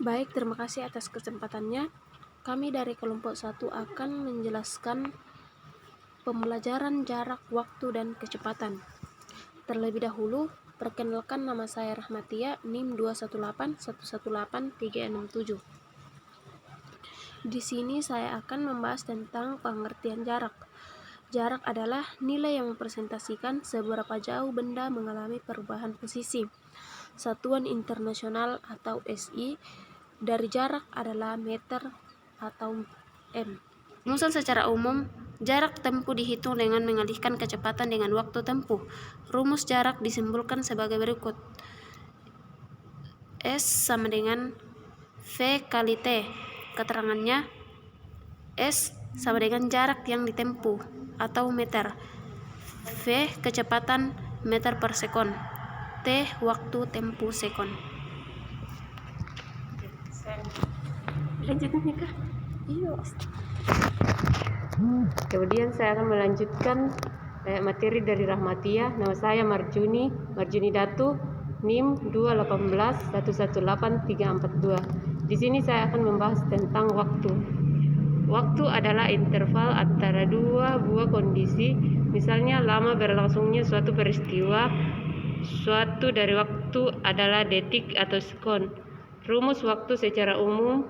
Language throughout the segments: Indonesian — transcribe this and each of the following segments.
Baik, terima kasih atas kesempatannya. Kami dari kelompok 1 akan menjelaskan pembelajaran jarak, waktu, dan kecepatan. Terlebih dahulu, perkenalkan, nama saya Rahmatia, NIM 218118367. Di sini saya akan membahas tentang pengertian jarak. Jarak adalah nilai yang mempresentasikan seberapa jauh benda mengalami perubahan posisi. Satuan internasional atau SI dari jarak adalah meter atau m. Rumus secara umum, jarak tempuh dihitung dengan mengalihkan kecepatan dengan waktu tempuh. Rumus jarak disimpulkan sebagai berikut. S sama dengan V kali T. Keterangannya, S sama dengan jarak yang ditempuh atau meter. V kecepatan meter per sekon. T waktu tempuh sekon. Lanjutnya kah? Iya. Kemudian saya akan melanjutkan materi dari Rahmatia. Nama saya Marjuni Datu, NIM 218118342. Di sini saya akan membahas tentang waktu. Waktu adalah interval antara dua buah kondisi, misalnya lama berlangsungnya suatu peristiwa. Suatu dari waktu adalah detik atau sekon. Rumus waktu secara umum,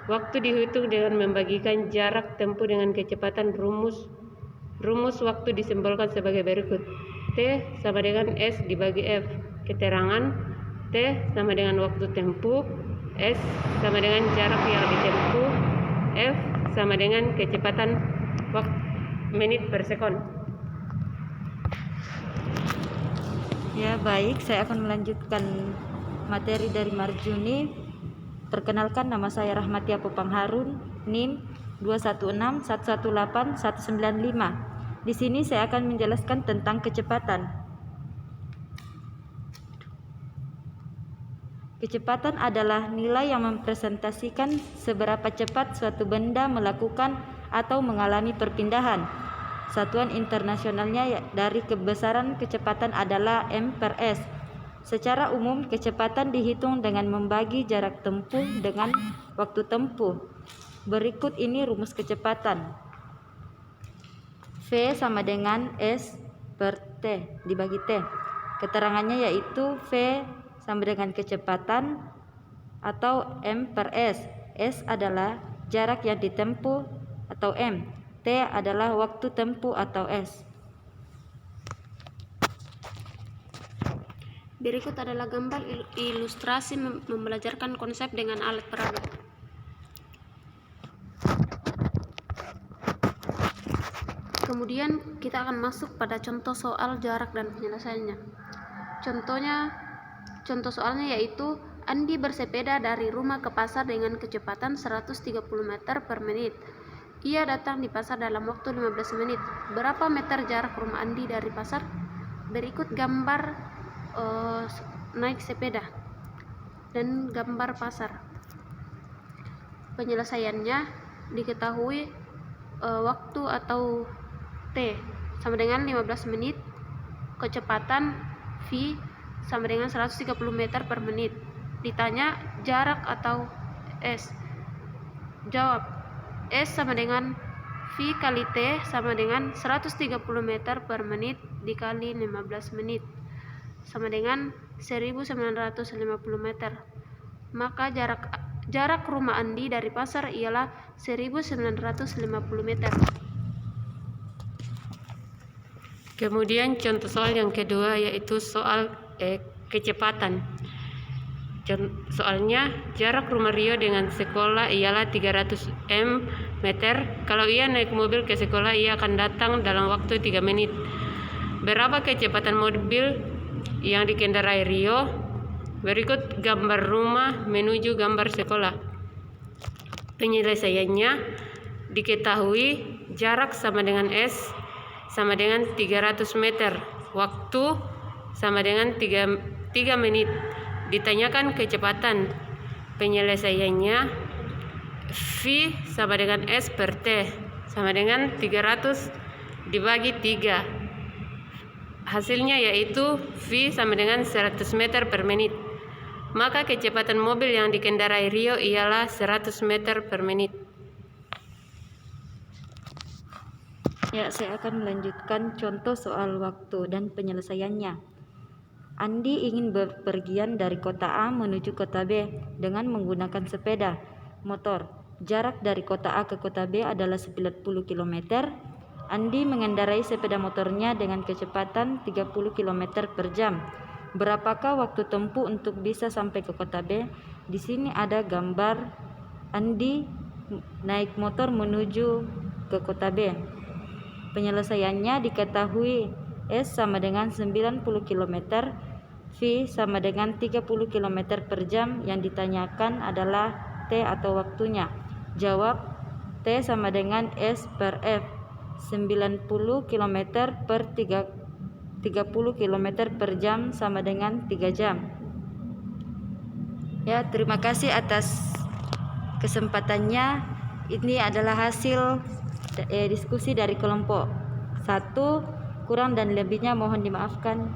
waktu dihitung dengan membagikan jarak tempuh dengan kecepatan. Rumus waktu disimpulkan sebagai berikut. T sama dengan S dibagi F. Keterangan, T sama dengan waktu tempuh, S sama dengan jarak yang ditempuh, F sama dengan kecepatan menit per sekon. Ya, baik, saya akan melanjutkan materi dari Marjuni. Perkenalkan, nama saya Rahmatia Popang Harun, NIM 216118195. Di sini saya akan menjelaskan tentang kecepatan. Kecepatan adalah nilai yang mempresentasikan seberapa cepat suatu benda melakukan atau mengalami perpindahan. Satuan internasionalnya dari kebesaran kecepatan adalah m per s. Secara umum, kecepatan dihitung dengan membagi jarak tempuh dengan waktu tempuh. Berikut ini rumus kecepatan. V sama dengan S per T dibagi T. Keterangannya yaitu V sama dengan kecepatan atau m per S. S adalah jarak yang ditempuh atau m. T adalah waktu tempuh atau S. Berikut adalah gambar ilustrasi membelajarkan konsep dengan alat peraga. Kemudian kita akan masuk pada contoh soal jarak dan penyelesaiannya. Contoh soalnya yaitu Andi bersepeda dari rumah ke pasar dengan kecepatan 130 meter per menit. Ia datang di pasar dalam waktu 15 menit. Berapa meter jarak rumah Andi dari pasar? Berikut gambar naik sepeda dan gambar pasar. Penyelesaiannya diketahui waktu atau T sama dengan 15 menit, kecepatan V sama dengan 130 meter per menit. Ditanya jarak atau S. Jawab, S sama dengan V kali T sama dengan 130 meter per menit dikali 15 menit sama dengan 1950 meter. Maka jarak rumah Andi dari pasar ialah 1950 meter. Kemudian contoh soal yang kedua yaitu soal kecepatan. Soalnya jarak rumah Rio dengan sekolah ialah 300 meter. Kalau ia naik mobil ke sekolah, ia akan datang dalam waktu 3 menit. Berapa kecepatan mobil yang dikendarai Rio? Berikut gambar rumah menuju gambar sekolah. Penyelesaiannya diketahui jarak sama dengan S sama dengan 300 meter. Waktu sama dengan 3 menit. Ditanyakan kecepatan. Penyelesaiannya V sama dengan S per T sama dengan 300 dibagi 3. Hasilnya yaitu V sama dengan 100 meter per menit. maka kecepatan mobil yang dikendarai Rio ialah 100 meter per menit. Ya, saya akan melanjutkan contoh soal waktu dan penyelesaiannya. Andi ingin bepergian dari kota A menuju kota B dengan menggunakan sepeda motor. Jarak dari kota A ke kota B adalah 90 km. Andi mengendarai sepeda motornya dengan kecepatan 30 km per jam. Berapakah waktu tempuh untuk bisa sampai ke kota B? Di sini ada gambar Andi naik motor menuju ke kota B. Penyelesaiannya diketahui S sama dengan 90 km, V sama dengan 30 km per jam. Yang ditanyakan adalah T atau waktunya. Jawab, T sama dengan S per F, 90 km per 30 km per jam sama dengan 3 jam. Ya, terima kasih atas kesempatannya. Ini adalah hasil diskusi dari kelompok 1. Kurang dan lebihnya mohon dimaafkan.